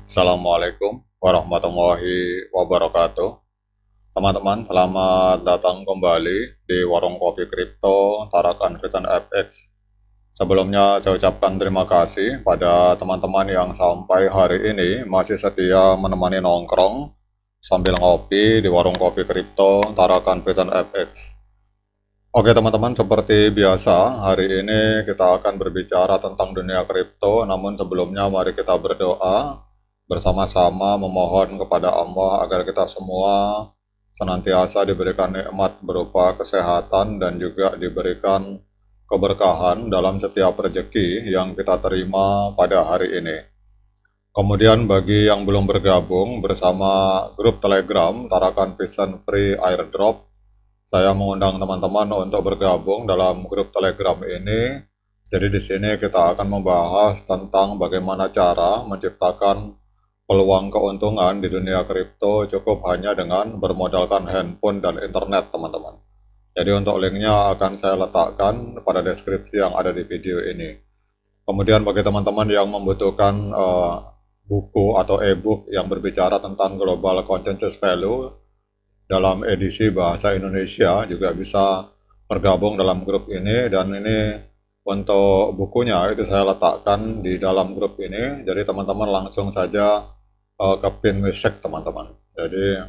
Assalamualaikum warahmatullahi wabarakatuh. Teman-teman, selamat datang kembali di Warung Kopi Kripto Tarakan Kritan FX. Sebelumnya saya ucapkan terima kasih pada teman-teman yang sampai hari ini masih setia menemani nongkrong sambil ngopi di Warung Kopi Kripto Tarakan Kritan FX. Oke teman-teman, seperti biasa, hari ini kita akan berbicara tentang dunia kripto, namun sebelumnya mari kita berdoa bersama-sama memohon kepada Allah agar kita semua senantiasa diberikan nikmat berupa kesehatan dan juga diberikan keberkahan dalam setiap rezeki yang kita terima pada hari ini. Kemudian bagi yang belum bergabung bersama grup Telegram Tarakan Vision Free Airdrop, saya mengundang teman-teman untuk bergabung dalam grup Telegram ini. Jadi di sini kita akan membahas tentang bagaimana cara menciptakan peluang keuntungan di dunia kripto cukup hanya dengan bermodalkan handphone dan internet, teman-teman. Jadi untuk linknya akan saya letakkan pada deskripsi yang ada di video ini. Kemudian bagi teman-teman yang membutuhkan buku atau e-book yang berbicara tentang global consensus value dalam edisi bahasa Indonesia juga bisa bergabung dalam grup ini, dan ini untuk bukunya itu saya letakkan di dalam grup ini, jadi teman-teman langsung saja ke pin wisek teman-teman. Jadi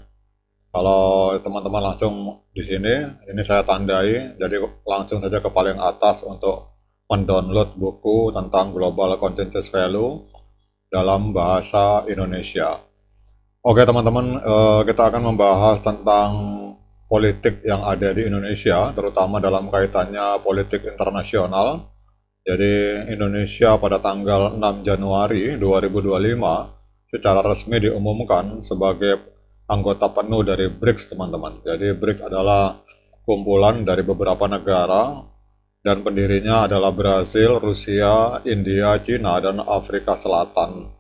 kalau teman-teman langsung di sini, ini saya tandai, jadi langsung saja ke paling atas untuk mendownload buku tentang global consensus value dalam bahasa Indonesia. Oke teman-teman, kita akan membahas tentang politik yang ada di Indonesia, terutama dalam kaitannya politik internasional. Jadi Indonesia pada tanggal 6 Januari 2025 secara resmi diumumkan sebagai anggota penuh dari BRICS, teman-teman. Jadi BRICS adalah kumpulan dari beberapa negara dan pendirinya adalah Brasil, Rusia, India, Cina, dan Afrika Selatan.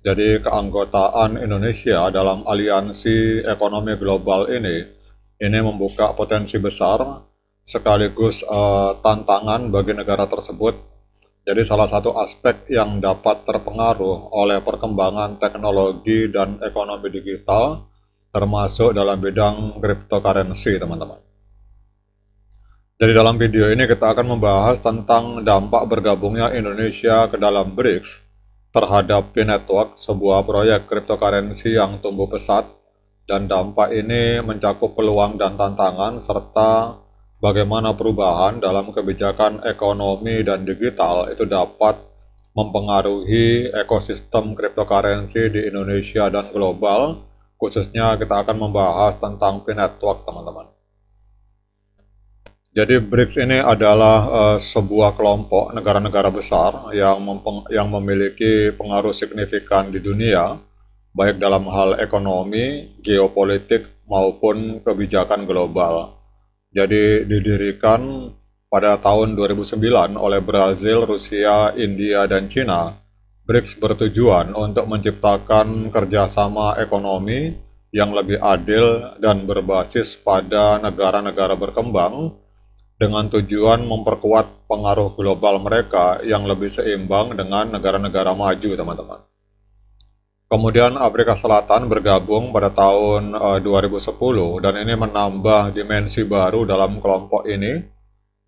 Jadi keanggotaan Indonesia dalam aliansi ekonomi global ini membuka potensi besar sekaligus tantangan bagi negara tersebut. Jadi salah satu aspek yang dapat terpengaruh oleh perkembangan teknologi dan ekonomi digital termasuk dalam bidang cryptocurrency, teman-teman. Jadi dalam video ini kita akan membahas tentang dampak bergabungnya Indonesia ke dalam BRICS terhadap P-Network, sebuah proyek cryptocurrency yang tumbuh pesat, dan dampak ini mencakup peluang dan tantangan serta bagaimana perubahan dalam kebijakan ekonomi dan digital itu dapat mempengaruhi ekosistem cryptocurrency di Indonesia dan global. Khususnya kita akan membahas tentang P-Network, teman-teman. Jadi BRICS ini adalah sebuah kelompok negara-negara besar yang memiliki pengaruh signifikan di dunia, baik dalam hal ekonomi, geopolitik, maupun kebijakan global. Jadi didirikan pada tahun 2009 oleh Brasil, Rusia, India, dan Cina. BRICS bertujuan untuk menciptakan kerjasama ekonomi yang lebih adil dan berbasis pada negara-negara berkembang, dengan tujuan memperkuat pengaruh global mereka yang lebih seimbang dengan negara-negara maju, teman-teman. Kemudian Afrika Selatan bergabung pada tahun 2010 dan ini menambah dimensi baru dalam kelompok ini,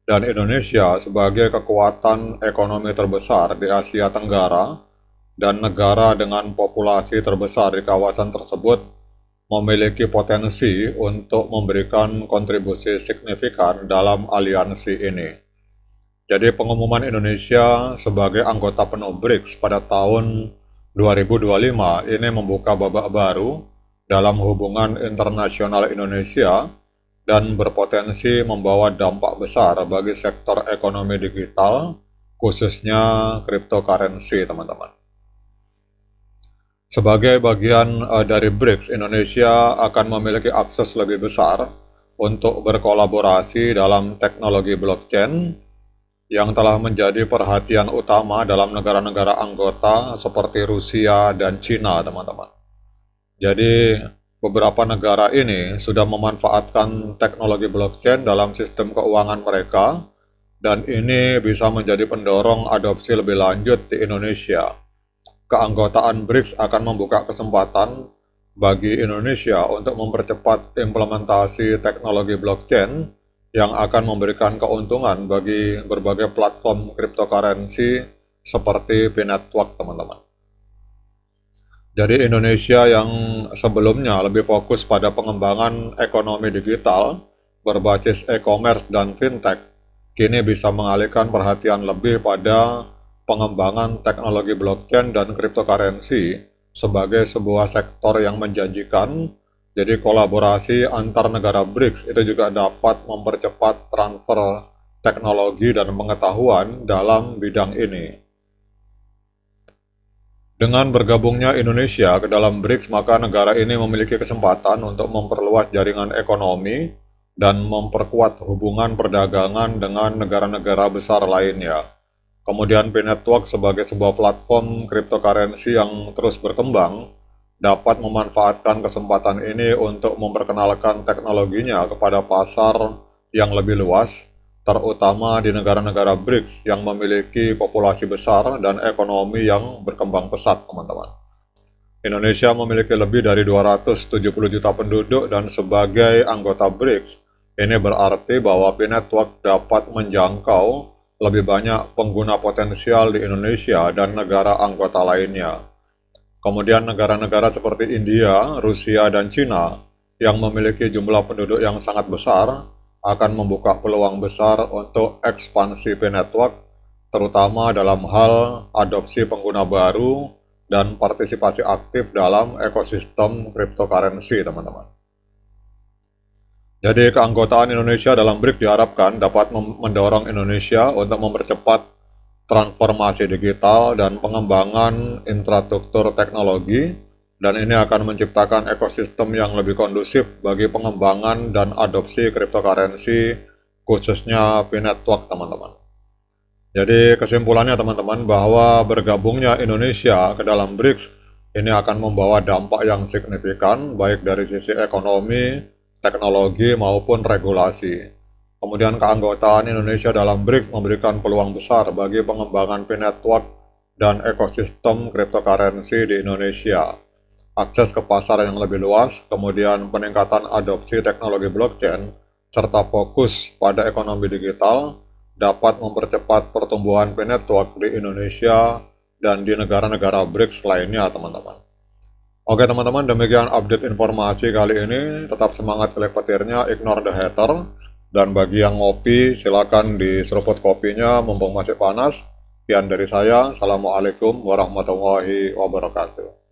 dan Indonesia sebagai kekuatan ekonomi terbesar di Asia Tenggara dan negara dengan populasi terbesar di kawasan tersebut memiliki potensi untuk memberikan kontribusi signifikan dalam aliansi ini. Jadi pengumuman Indonesia sebagai anggota penuh BRICS pada tahun 2025 ini membuka babak baru dalam hubungan internasional Indonesia dan berpotensi membawa dampak besar bagi sektor ekonomi digital, khususnya cryptocurrency, teman-teman. Sebagai bagian dari BRICS, Indonesia akan memiliki akses lebih besar untuk berkolaborasi dalam teknologi blockchain yang telah menjadi perhatian utama dalam negara-negara anggota seperti Rusia dan Cina, teman-teman. Jadi, beberapa negara ini sudah memanfaatkan teknologi blockchain dalam sistem keuangan mereka, dan ini bisa menjadi pendorong adopsi lebih lanjut di Indonesia. keanggotaan BRICS akan membuka kesempatan bagi Indonesia untuk mempercepat implementasi teknologi blockchain yang akan memberikan keuntungan bagi berbagai platform cryptocurrency seperti Binetwork, teman-teman. Jadi Indonesia yang sebelumnya lebih fokus pada pengembangan ekonomi digital berbasis e-commerce dan fintech, kini bisa mengalihkan perhatian lebih pada pengembangan teknologi blockchain dan cryptocurrency sebagai sebuah sektor yang menjanjikan. Jadi kolaborasi antar negara BRICS itu juga dapat mempercepat transfer teknologi dan pengetahuan dalam bidang ini. Dengan bergabungnya Indonesia ke dalam BRICS, maka negara ini memiliki kesempatan untuk memperluas jaringan ekonomi dan memperkuat hubungan perdagangan dengan negara-negara besar lainnya. Kemudian Binetwork sebagai sebuah platform cryptocurrency yang terus berkembang dapat memanfaatkan kesempatan ini untuk memperkenalkan teknologinya kepada pasar yang lebih luas, terutama di negara-negara BRICS yang memiliki populasi besar dan ekonomi yang berkembang pesat, teman-teman. Indonesia memiliki lebih dari 270 juta penduduk dan sebagai anggota BRICS, ini berarti bahwa Binetwork dapat menjangkau lebih banyak pengguna potensial di Indonesia dan negara anggota lainnya. Kemudian negara-negara seperti India, Rusia, dan Cina yang memiliki jumlah penduduk yang sangat besar akan membuka peluang besar untuk ekspansi Binetwork, terutama dalam hal adopsi pengguna baru dan partisipasi aktif dalam ekosistem cryptocurrency, teman-teman. Jadi keanggotaan Indonesia dalam BRICS diharapkan dapat mendorong Indonesia untuk mempercepat transformasi digital dan pengembangan infrastruktur teknologi, dan ini akan menciptakan ekosistem yang lebih kondusif bagi pengembangan dan adopsi cryptocurrency, khususnya Binetwork, teman-teman. Jadi kesimpulannya, teman-teman, bahwa bergabungnya Indonesia ke dalam BRICS ini akan membawa dampak yang signifikan baik dari sisi ekonomi, teknologi, maupun regulasi. Kemudian keanggotaan Indonesia dalam BRICS memberikan peluang besar bagi pengembangan Binetwork dan ekosistem cryptocurrency di Indonesia, akses ke pasar yang lebih luas, kemudian peningkatan adopsi teknologi blockchain, serta fokus pada ekonomi digital dapat mempercepat pertumbuhan Binetwork di Indonesia dan di negara-negara BRICS lainnya, teman-teman. Oke, teman-teman, demikian update informasi kali ini. Tetap semangat klik petirnya, ignore the hater. Dan bagi yang ngopi, silakan diseruput kopinya mumpung masih panas. Sekian dari saya. Assalamualaikum warahmatullahi wabarakatuh.